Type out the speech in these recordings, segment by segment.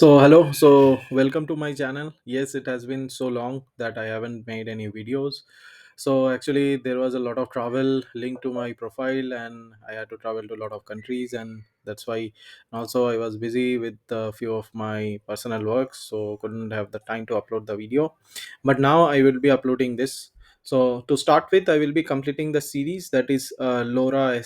Hello. Welcome to my channel. Yes, it has been so long that I haven't made any videos. Actually, there was a lot of travel linked to my profile, and I had to travel to a lot of countries, and that's why. And also, I was busy with a few of my personal works, so couldn't have the time to upload the video. But now I will be uploading this. So, to start with, I will be completing the series that is LoRa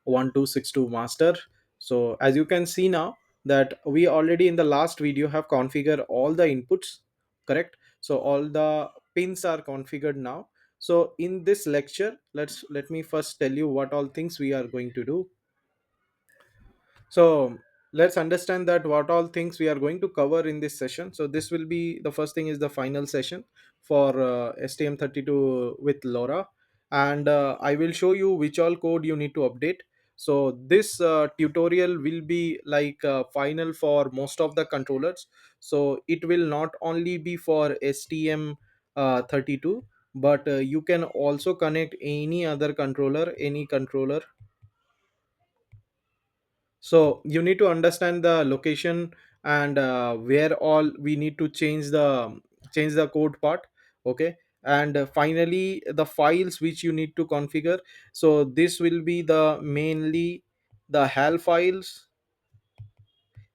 SX1262 Master. So, as you can see now that we already in the last video have configured all the inputs, correct? So all the pins are configured now. So in this lecture, let me first tell you what all things we are going to do. So let's understand that what all things we are going to cover in this session. So this will be the first thing is the final session for STM32 with LoRa, and I will show you which all code you need to update. So this tutorial will be like final for most of the controllers. So it will not only be for STM32, but you can also connect any other controller, any controller. So you need to understand the location and where all we need to change the code part. Okay, and finally the files which you need to configure. So this will be the mainly the HAL files,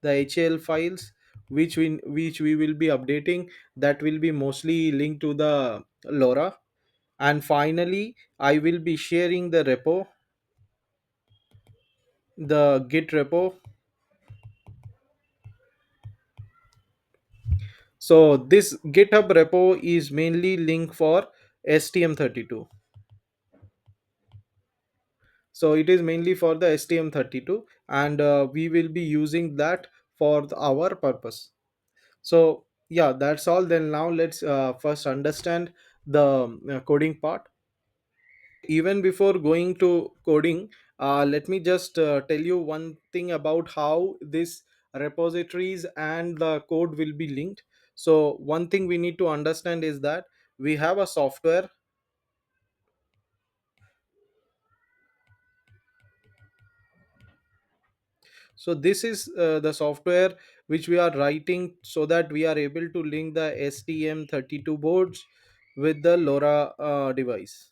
the HL files, which we will be updating. That will be mostly linked to the LoRa. And finally I will be sharing the repo, the git repo. So this GitHub repo is mainly linked for STM32. So it is mainly for the STM32, and we will be using that for our purpose. So yeah, that's all. Then now let's first understand the coding part. Even before going to coding, let me just tell you one thing about how this repositories and the code will be linked. So one thing we need to understand is that we have a software. So this is the software which we are writing so that we are able to link the STM32 boards with the LoRa device.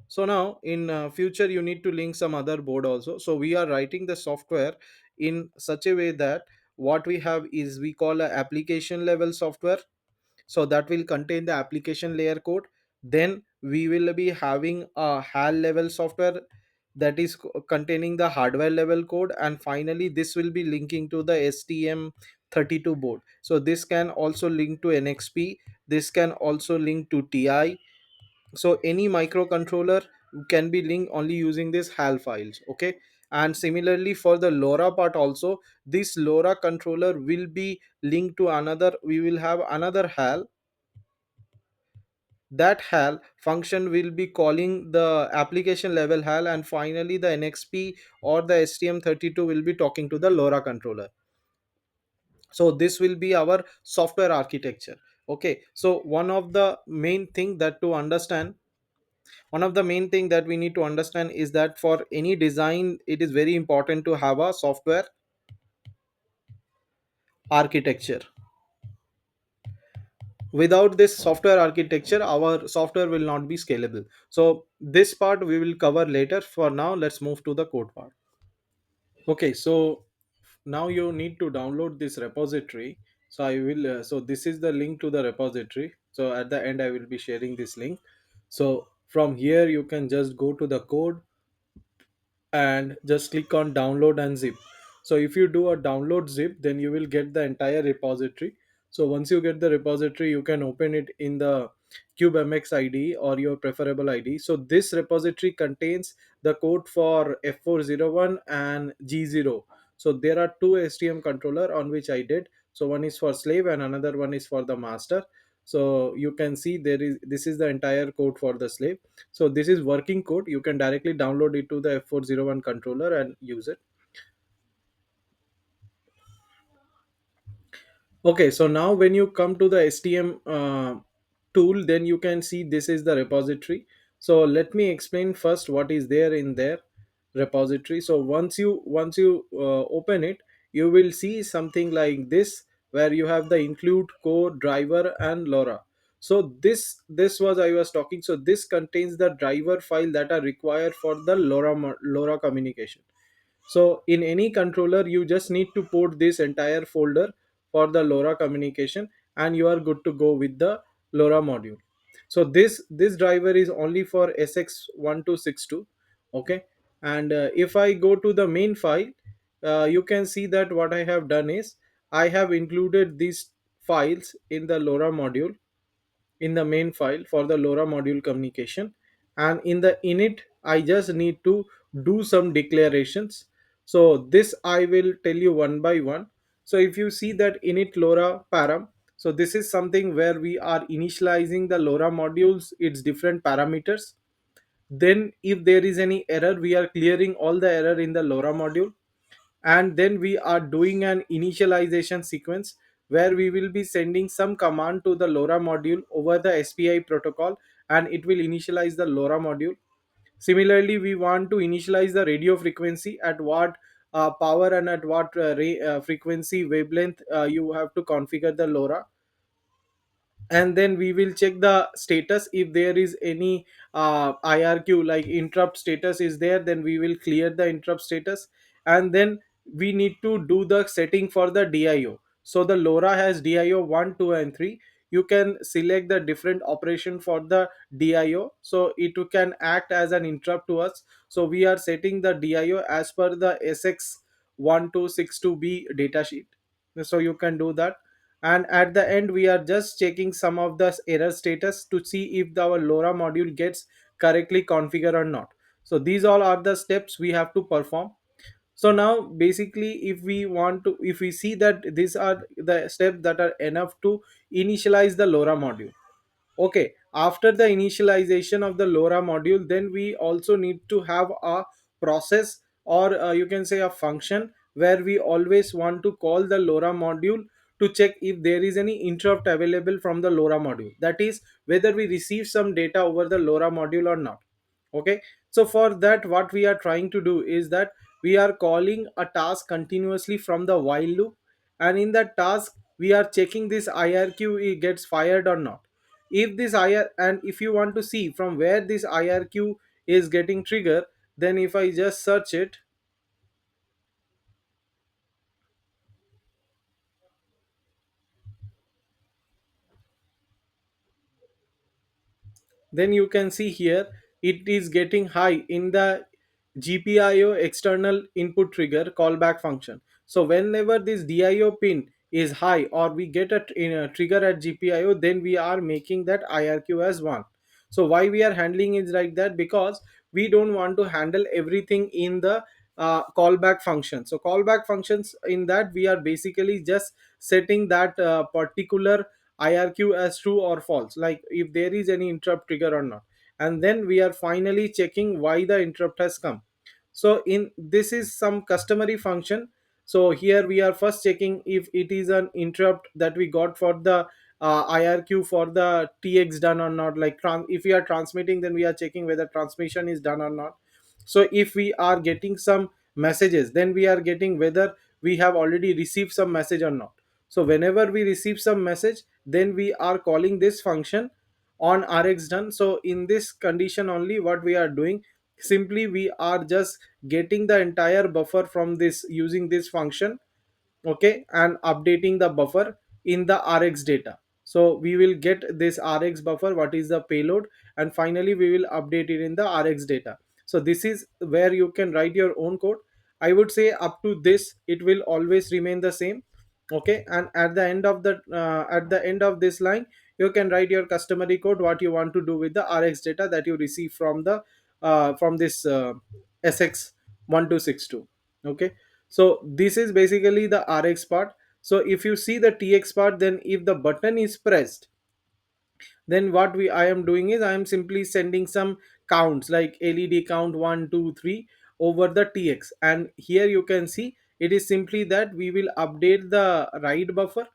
So now in future you need to link some other board also. So we are writing the software in such a way that what we have is we call a application level software. So that will contain the application layer code. Then we will be having a HAL level software that is containing the hardware level code, and finally this will be linking to the STM32 board. So this can also link to NXP, this can also link to TI. So any microcontroller can be linked only using this HAL files. Okay, and similarly for the LoRa part also, this LoRa controller will be linked to another. We will have another HAL. That HAL function will be calling the application level HAL, and finally the NXP or the STM32 will be talking to the LoRa controller. So this will be our software architecture. Okay, so one of the main thing that we need to understand is that for any design it is very important to have a software architecture. Without this software architecture our software will not be scalable. So this part we will cover later. For now let's move to the code part. Okay, so now you need to download this repository. So I will so this is the link to the repository. So at the end I will be sharing this link. So from here you can just go to the code and just click on download and zip. So if you do a download zip, then you will get the entire repository. So once you get the repository, you can open it in the CubeMX ID or your preferable ID. So this repository contains the code for F401 and G0. So there are two STM controller on which I did. So one is for slave and another one is for the master. So you can see this is the entire code for the slave. So this is working code. You can directly download it to the F401 controller and use it. Okay, so now when you come to the STM tool, then you can see this is the repository. So let me explain first what is there in their repository. So once you open it, you will see something like this, where you have the include core driver and LoRa. So this was I was talking. So this contains the driver file that are required for the LoRa communication. So in any controller, you just need to port this entire folder for the LoRa communication, and you are good to go with the LoRa module. So this driver is only for SX1262. Okay, and if I go to the main file, you can see that what I have done is I have included these files in the LoRa module, in the main file for the LoRa module communication. And in the init, I just need to do some declarations. So this I will tell you one by one. So if you see that init LoRa param, so this is something where we are initializing the LoRa modules, its different parameters. Then if there is any error, we are clearing all the error in the LoRa module. And then we are doing an initialization sequence, where we will be sending some command to the LoRa module over the SPI protocol, and it will initialize the LoRa module. Similarly, we want to initialize the radio frequency, at what power and at what frequency wavelength you have to configure the LoRa. And then we will check the status. If there is any IRQ, like interrupt status is there, then we will clear the interrupt status. And then we need to do the setting for the DIO. So the LoRa has DIO 1, 2 and 3. You can select the different operation for the DIO, so it can act as an interrupt to us. So we are setting the DIO as per the SX1262B datasheet. So you can do that. And at the end, we are just checking some of the error status to see if our LoRa module gets correctly configured or not. So these all are the steps we have to perform. So now basically, if we see that these are the steps that are enough to initialize the LoRa module. Okay, after the initialization of the LoRa module, then we also need to have a process, or you can say a function, where we always want to call the LoRa module to check if there is any interrupt available from the LoRa module. That is, whether we receive some data over the LoRa module or not. Okay, so for that, what we are trying to do is that we are calling a task continuously from the while loop, and in that task we are checking this IRQ gets fired or not. If this IR, and if you want to see from where this IRQ is getting triggered, then if I just search it, then you can see here it is getting high in the GPIO external input trigger callback function. So whenever this DIO pin is high, or we get in a trigger at GPIO, then we are making that IRQ as 1. So why we are handling it like that? Because we don't want to handle everything in the callback function. So callback functions, in that we are basically just setting that particular IRQ as true or false, like if there is any interrupt trigger or not. And then we are finally checking why the interrupt has come. So in this is some customary function. So here we are first checking if it is an interrupt that we got for the IRQ for the TX done or not. Like if we are transmitting, then we are checking whether transmission is done or not. So if we are getting some messages, then we are getting whether we have already received some message or not. So whenever we receive some message, then we are calling this function on Rx done. So in this condition only, what we are doing, simply we are just getting the entire buffer from this using this function. Okay, and updating the buffer in the Rx data. So we will get this Rx buffer, what is the payload, and finally we will update it in the Rx data. So this is where you can write your own code. I would say up to this it will always remain the same. Okay, and at the end of this line, you can write your customary code, what you want to do with the Rx data that you receive from this SX1262. Okay, so this is basically the Rx part. So if you see the TX part, then if the button is pressed, then what we I am doing is I am simply sending some counts like LED count 1 2 3 over the TX. And here you can see it is simply that we will update the write buffer,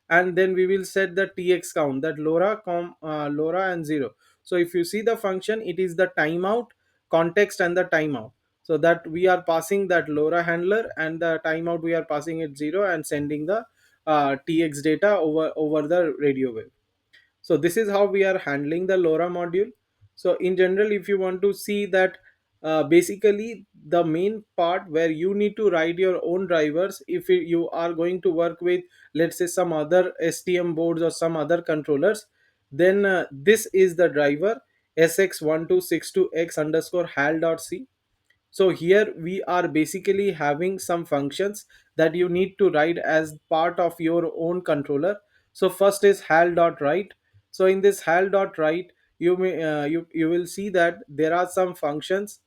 and then we will set the TX count, that LoRa and 0. So if you see the function, it is the timeout, context and the timeout. so that we are passing that LoRa handler, and the timeout we are passing it 0 and sending the TX data over the radio wave. So this is how we are handling the LoRa module. So in general, if you want to see that, basically the main part where you need to write your own drivers, if you are going to work with, let's say, some other STM boards or some other controllers, then this is the driver SX1262X underscore hal.c. So here we are basically having some functions that you need to write as part of your own controller. So first is hal.write. So in this hal.write, you will see that there are some functions,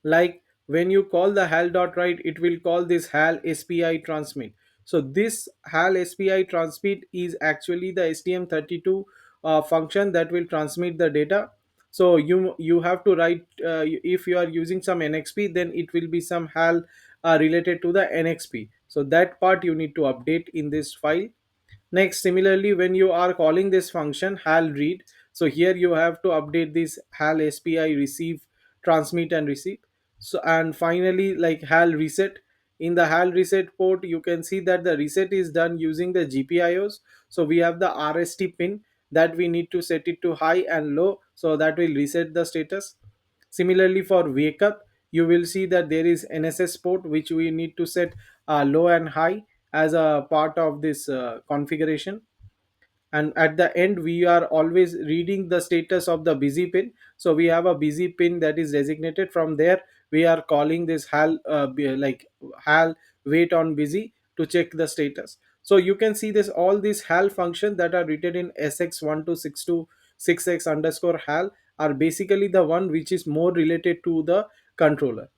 like when you call the hal.write, it will call this hal spi transmit. So this hal spi transmit is actually the STM32 function that will transmit the data. So you have to write, if you are using some NXP, then it will be some hal related to the NXP. So that part you need to update in this file. Next, similarly, when you are calling this function hal read, so here you have to update this hal spi receive, transmit and receive. So and finally, like hal reset. In the hal reset port, you can see that the reset is done using the GPIOs. So we have the RST pin that we need to set it to high and low, so that will reset the status. Similarly, for wake up, you will see that there is NSS port which we need to set low and high as a part of this configuration. And at the end, we are always reading the status of the busy pin. So we have a busy pin that is designated. From there, we are calling this hal like hal wait on busy to check the status. So you can see this, all these hal functions that are written in SX1262 6x underscore hal are basically the one which is more related to the controller.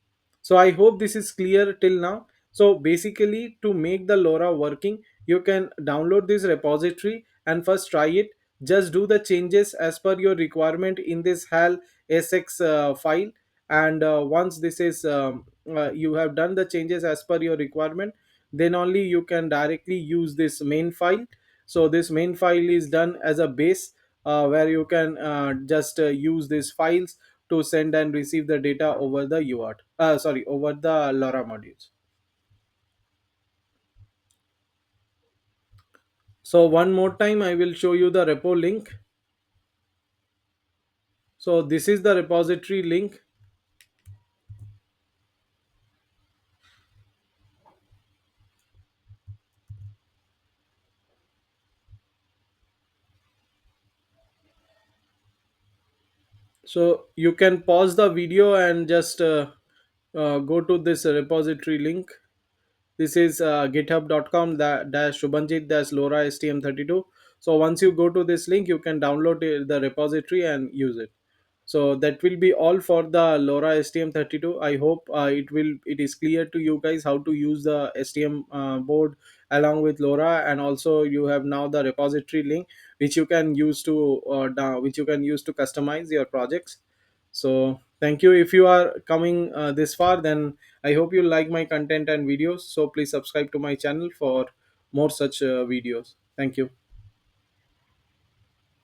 So I hope this is clear till now. So basically, to make the LoRa working, you can download this repository and first try it. Just do the changes as per your requirement in this hal sx file. And once this is you have done the changes as per your requirement, then only you can directly use this main file. So this main file is done as a base, where you can just use these files to send and receive the data over the UART. Sorry, over the LoRa modules. So one more time, I will show you the repo link. So this is the repository link. So you can pause the video and just go to this repository link. This is github.com dash shubhanjit dash LoRa STM32. So once you go to this link, you can download the repository and use it. So that will be all for the LoRa STM32. I hope it is clear to you guys how to use the STM board along with LoRa, and also you have now the repository link which you can use to which you can use to customize your projects. So thank you. If you are coming this far, then I hope you like my content and videos. So please subscribe to my channel for more such videos. Thank you.